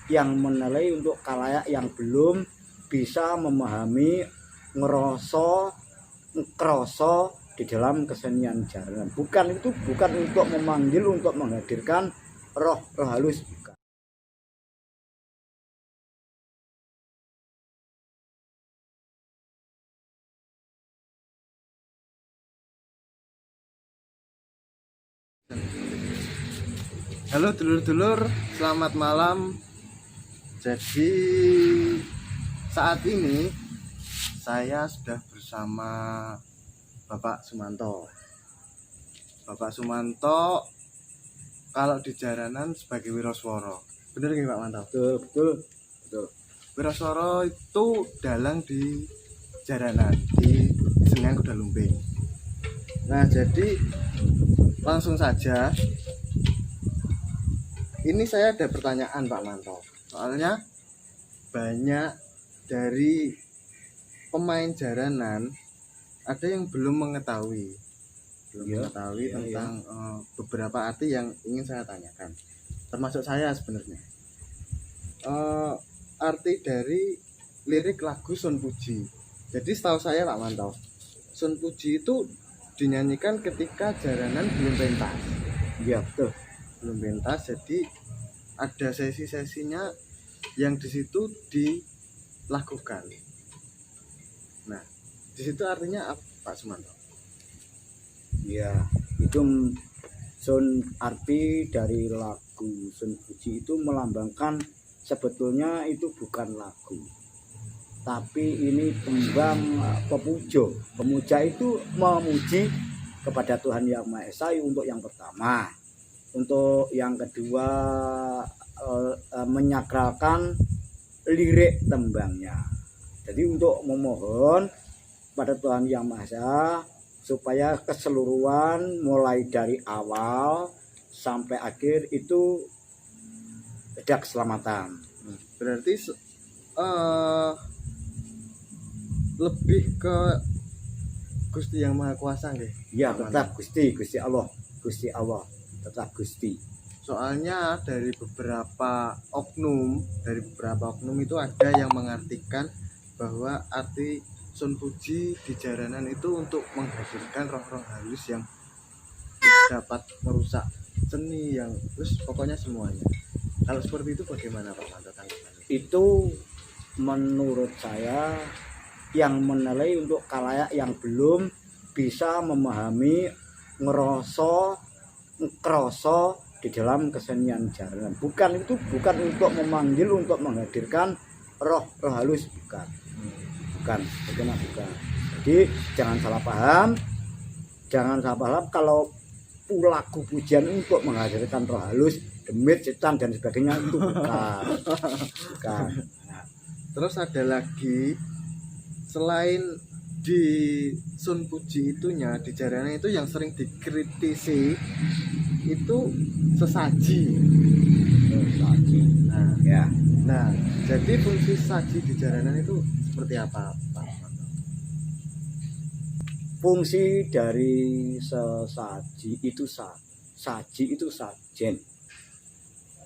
yang menilai untuk khalayak yang belum bisa memahami, ngerasa, ngerasa di dalam kesenian jaranan. Bukan untuk memanggil, untuk menghadirkan roh halus, bukan. Halo dulur-dulur, selamat malam. Jadi saat ini saya sudah bersama Bapak Sumanto. Bapak Sumanto kalau di jaranan sebagai wiroswara. Bener nggih Pak Manto? Betul. Wiroswara itu dalang di jaranan di Kesenian Kuda Lumping. Nah, jadi langsung saja. Ini saya ada pertanyaan Pak Manto. Soalnya banyak dari pemain jaranan ada yang belum mengetahui tentang beberapa arti yang ingin saya tanyakan. Termasuk saya sebenarnya. Arti dari lirik lagu Sun Puji. Jadi setahu saya Pak Manto, Sun Puji itu dinyanyikan ketika jaranan belum pentas. Iya, betul. Belum pentas, jadi ada sesi-sesinya yang di situ dilakukan. Nah, di situ artinya apa Pak Sumanto? Ya, itu arti dari lagu Sun Puji itu melambangkan sebetulnya itu bukan lagu, tapi ini tembang pemuja itu memuji kepada Tuhan Yang Maha Esa untuk yang pertama. Untuk yang kedua menyakralkan lirik tembangnya. Jadi untuk memohon pada Tuhan Yang Maha Esa supaya keseluruhan mulai dari awal sampai akhir itu ada keselamatan. Berarti lebih ke Gusti Yang Maha Kuasa nggih? Ya, tetap Gusti Allah tetap Gusti. Soalnya dari beberapa oknum itu ada yang mengartikan bahwa arti Sun Puji di jaranan itu untuk menghadirkan roh-roh halus yang dapat merusak seni, yang terus pokoknya semuanya. Kalau seperti itu bagaimana Pak Manto tanggapannya? Itu menurut saya yang menilai untuk khalayak yang belum bisa memahami, ngerasa, di dalam kesenian jaranan. Bukan untuk memanggil, untuk menghadirkan roh halus, bukan. Jadi jangan salah paham kalau lagu pujian untuk menghadirkan roh halus, demit, setan dan sebagainya, itu bukan. Terus ada lagi selain di Sun Puji itunya, di jaranan itu yang sering dikritisi itu sesaji. Nah, jadi fungsi sesaji di jaranan itu seperti apa Pak? Fungsi dari sesaji itu saji itu sajen.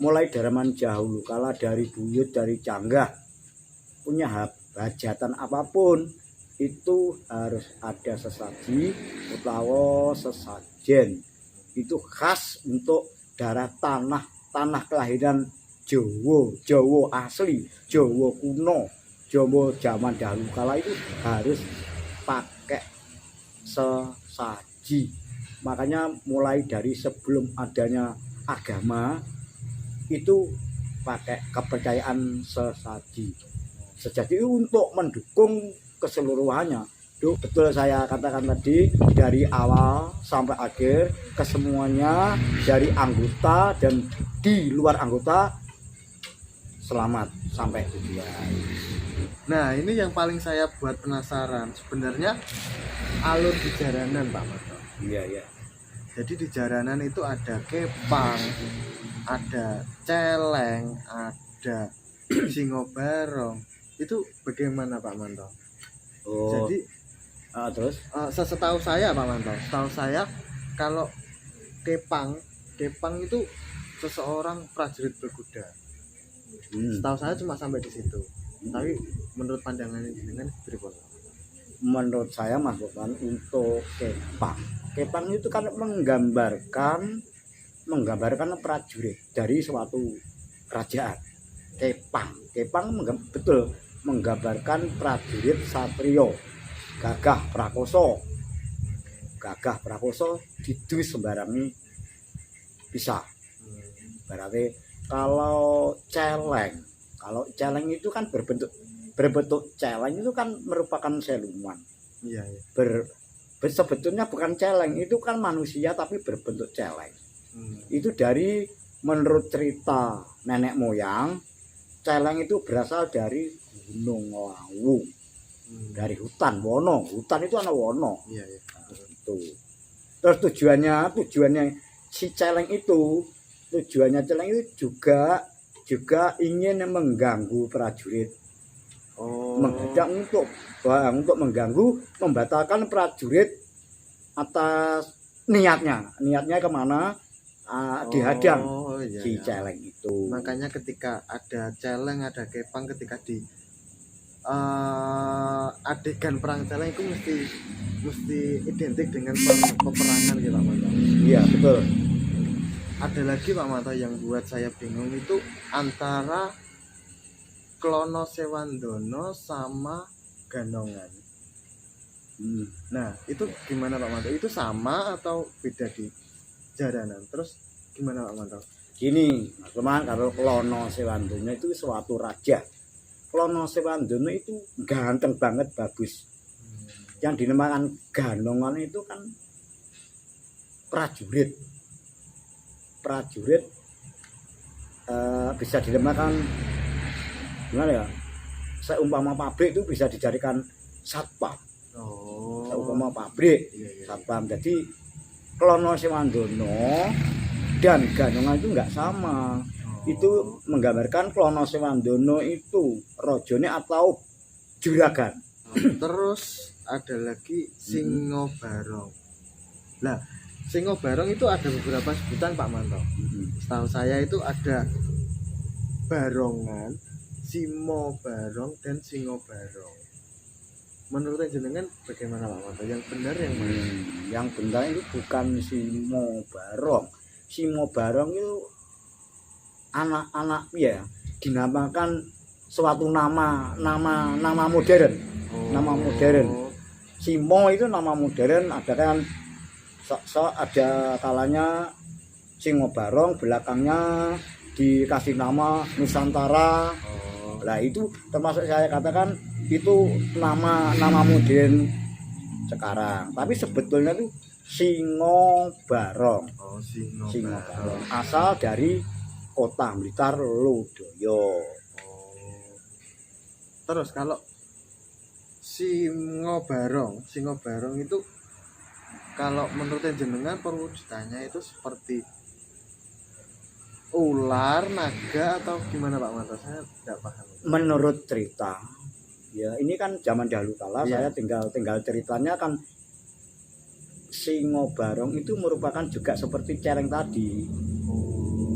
Mulai dari zaman dahulu kala, dari buyut, dari canggah, punya hajatan apapun itu harus ada sesaji utawa sesajen. Itu khas untuk daerah tanah kelahiran Jawa asli, Jawa kuno, Jawa zaman dahulu kala itu harus pakai sesaji. Makanya mulai dari sebelum adanya agama itu pakai kepercayaan sesaji untuk mendukung keseluruhannya. Betul saya katakan tadi, dari awal sampai akhir kesemuanya, dari anggota dan di luar anggota, selamat sampai tujuan. Nah, ini yang paling saya buat penasaran sebenarnya, alur di jaranan Pak Manto. Iya. Jadi di jaranan itu ada kepang, ada celeng, ada singobarong. Itu bagaimana Pak Manto? Jadi terus setahu saya Pak Manto, setahu saya kalau kepang itu seseorang prajurit berkuda. Setahu saya cuma sampai di situ. Tapi menurut pandangan jenengan pripun? Menurut saya Mas Lukman, untuk kepang itu kan menggambarkan prajurit dari suatu kerajaan. Kepang betul menggambarkan prajurit satrio gagah prakoso didu sembarangi bisa. Berarti kalau celeng itu kan berbentuk celeng itu kan merupakan seluman. Iya, iya. Sebetulnya bukan celeng, itu kan manusia tapi berbentuk celeng. Itu dari menurut cerita nenek moyang, celeng itu berasal dari Gunung Lawu. Dari hutan wono. Hutan itu ana wono. Iya, iya. Itu. Terus tujuannya si celeng itu juga ingin mengganggu prajurit. Menghadang untuk mengganggu, membatalkan prajurit atas niatnya kemana, dihadang iya, si iya. celeng itu. Makanya ketika ada celeng, ada kepang, ketika di adegan perang celeng itu mesti identik dengan peperangan gitu Pak Manto. Iya betul. Ada lagi Pak Manto yang buat saya bingung itu antara Klono Sewandono sama Ganongan. Nah itu gimana Pak Manto? Itu sama atau beda di jaranan? Terus gimana Pak Manto? Gini, teman, kalau Klono Sewandono itu suatu raja. Klono Sewandono itu ganteng banget, bagus. Yang dinamakan Ganongan itu kan prajurit bisa dinamakan gimana ya? Seumpama pabrik itu bisa dijadikan satpam. Seumpama pabrik, satpam. Jadi Klono Sewandono dan Ganongan itu enggak sama. Itu menggambarkan Klono Sewandono itu rajane atau juragan. Terus ada lagi Singo Barong. Nah, Singo Barong itu ada beberapa sebutan Pak Manto. Setahu saya itu ada Barongan, Simo Barong, dan Singo Barong. Menurut jenengan bagaimana Pak Manto? Yang benar yang mana? Yang benar itu bukan Simo Barong. Simo Barong itu anak-anak ya dinamakan suatu nama modern. Nama modern. Simo itu nama modern, ada kan ada kalanya Singo Barong, belakangnya dikasih nama Nusantara. Nah itu termasuk saya katakan itu nama modern sekarang. Tapi sebetulnya itu Singo Barong. Singo Barong asal dari kota Blitar Lodoyo. Terus kalau Singo Barong itu kalau menurut jenengan perwujudannya itu seperti ular, naga atau gimana Pak Manto? Saya tidak paham. Menurut cerita, ya ini kan zaman dahulu kala, saya tinggal ceritanya kan Singo Barong itu merupakan juga seperti celeng tadi.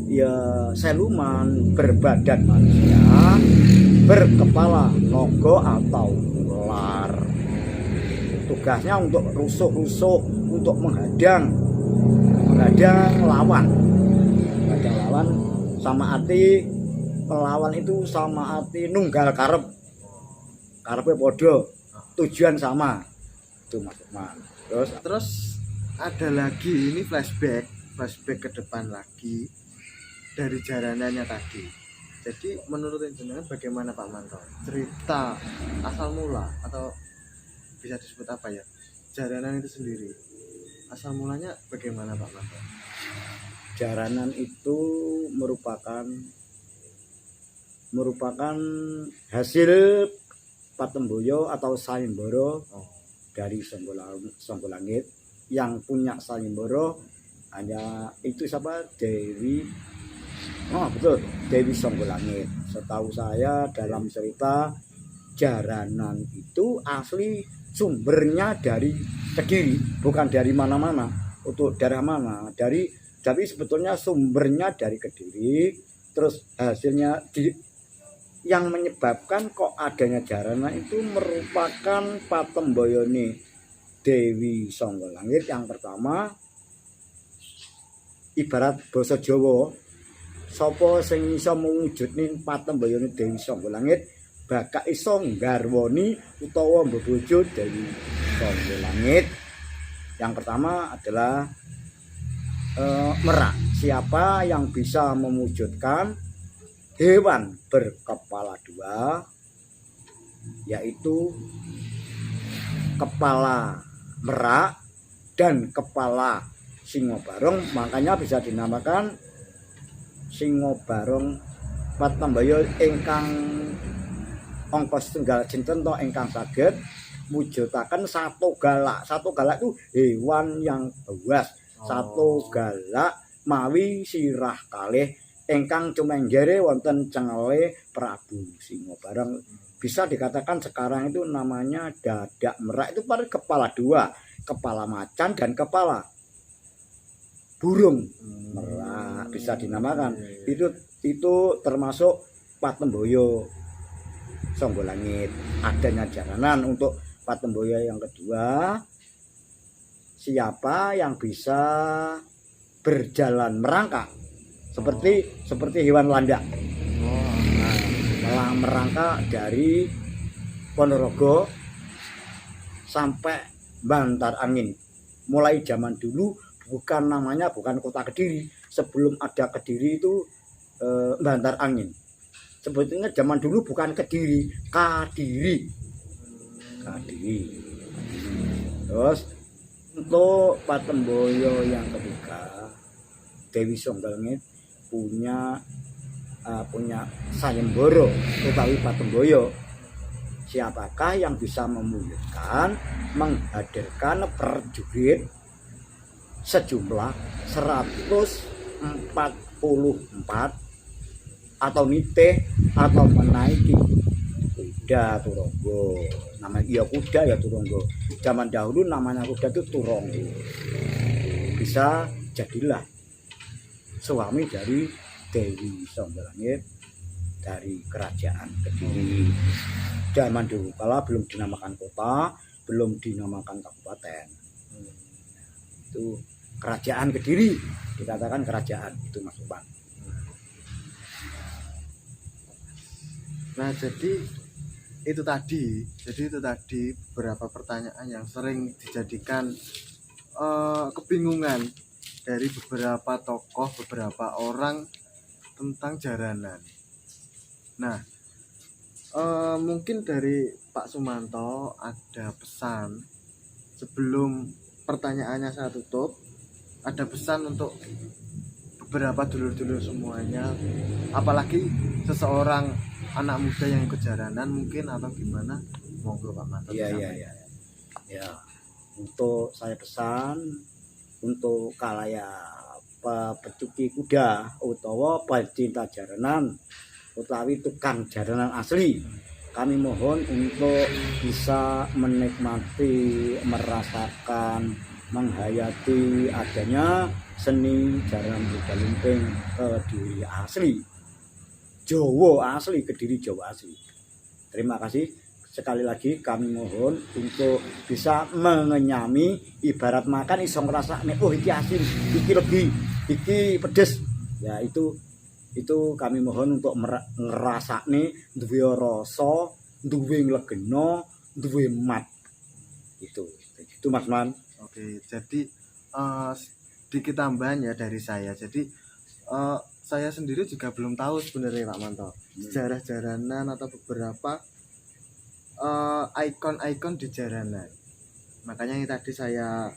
Ya seluman berbadan manusia, berkepala nogo atau ular. Tugasnya untuk rusuh-rusuh, untuk menghadang lawan. Sama arti melawan itu sama arti nunggal karepnya podo, tujuan sama. Itu maksudnya. Terus ada lagi ini flashback ke depan lagi dari jaranannya tadi. Jadi menurut jenengan bagaimana Pak Manto? Cerita asal mula atau bisa disebut apa ya? Jaranan itu sendiri. Asal mulanya bagaimana Pak Manto? Jaranan itu merupakan hasil Patemboyo atau Sayembara dari Songgolangit. Yang punya Sayembara hanya itu siapa? Dewi Songgolangit. Setahu saya dalam cerita jaranan itu asli sumbernya dari Kediri, bukan dari mana-mana. Untuk daerah mana? Tapi sebetulnya sumbernya dari Kediri, terus hasilnya yang menyebabkan kok adanya jaranan itu merupakan patembayane Dewi Songgolangit. Yang pertama, ibarat basa Jawa, sapa sing iso mewujudne patembayane Dewi Songgolangit bakal iso nggarwani utawa mbebojo Dewi Songgolangit. Yang pertama adalah merak. Siapa yang bisa mewujudkan hewan berkepala dua, yaitu kepala merak dan kepala singo barong, makanya bisa dinamakan singo barong patembaya ingkang angka setunggal jinten to ingkang saged mujudaken satu galak. Satu galak itu hewan yang buas. Satu galak mawi sirah kalih ingkang cumenggere wonten cengele Prabu Singobarong. Bisa dikatakan sekarang itu namanya dadak merak, itu pada kepala dua, kepala macan dan kepala burung merak bisa dinamakan. Itu termasuk patemboyo Songgolangit. Adanya jaranan untuk patemboyo yang kedua, siapa yang bisa berjalan merangkak seperti hewan landak. Malah merangkak dari Ponorogo sampai Bantar Angin. Mulai zaman dulu bukan kota Kediri. Sebelum ada Kediri itu Bantar Angin. Sebetulnya zaman dulu bukan Kediri, Kadiri. Terus untuk patemboyo yang ketiga, Dewi Songgolangit punya sayembara utawi patemboyo. Siapakah yang bisa memulihkan menghadirkan prajurit sejumlah 144 atau nitih atau menaiki kuda turonggo. Namanya iya kuda ya turonggo. Zaman dahulu namanya kuda itu turonggo. Bisa jadilah suami dari Dewi Songgolangit dari kerajaan Kediri. Zaman dulu kala belum dinamakan kota, belum dinamakan kabupaten. Itu kerajaan Kediri, dikatakan kerajaan itu Mas Upan. Nah, jadi itu tadi beberapa pertanyaan yang sering dijadikan kebingungan dari beberapa tokoh, beberapa orang tentang jaranan. Nah, mungkin dari Pak Sumanto ada pesan sebelum pertanyaannya saya tutup. Ada pesan untuk beberapa dulur-dulur semuanya, apalagi seseorang anak muda yang ikut jaranan mungkin atau gimana, monggo Pak Manto. Iya. Untuk saya pesan untuk kalaya pecuki kuda utawa pecinta jaranan utawi tukang jaranan asli, kami mohon untuk bisa menikmati, merasakan, menghayati adanya seni jaranan kuda lumping Kediri asli, Jawa asli, Kediri Jawa asli. Terima kasih sekali lagi, kami mohon untuk bisa mengenyami, ibarat makan iso ngrasakne oh iki asin, iki legi, iki pedes. Ya itu kami mohon untuk ngrasakne duwe rasa, duwe legena, duwe mat. Itu Mas Man. Oke, jadi sedikit tambahan ya dari saya. Jadi saya sendiri juga belum tahu sebenarnya Pak Manto sejarah jaranan atau beberapa ikon-ikon di jaranan. Makanya yang tadi saya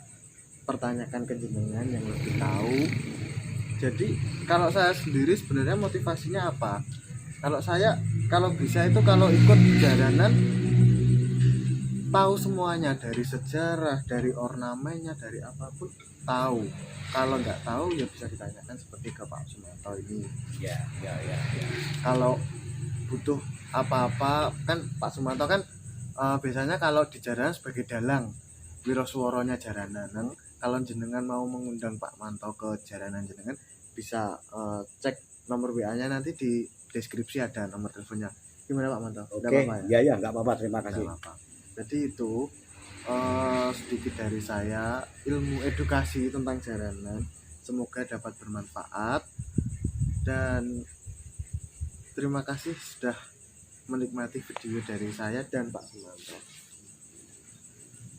pertanyakan ke jenengan yang lebih tahu. Jadi kalau saya sendiri sebenarnya motivasinya apa? Kalau bisa itu kalau ikut jaranan tahu semuanya, dari sejarah, dari ornamennya, dari apapun tahu. Kalau nggak tahu ya bisa ditanyakan seperti ke Pak Sumanto ini. Ya. Kalau butuh apa-apa kan Pak Sumanto kan biasanya kalau di jaranan sebagai dalang wirosworonya jaranan. Kalau jenengan mau mengundang Pak Manto ke jaranan jenengan bisa cek nomor WA-nya nanti di deskripsi ada nomor teleponnya. Gimana Pak Manto? Oke, Nggak apa-apa ya? ya nggak apa-apa. Terima Nggak kasih. apa-apa. Jadi itu sedikit dari saya, ilmu edukasi tentang jaranan. Semoga dapat bermanfaat dan terima kasih sudah menikmati video dari saya dan Pak Sumanto.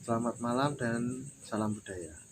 Selamat malam dan salam budaya.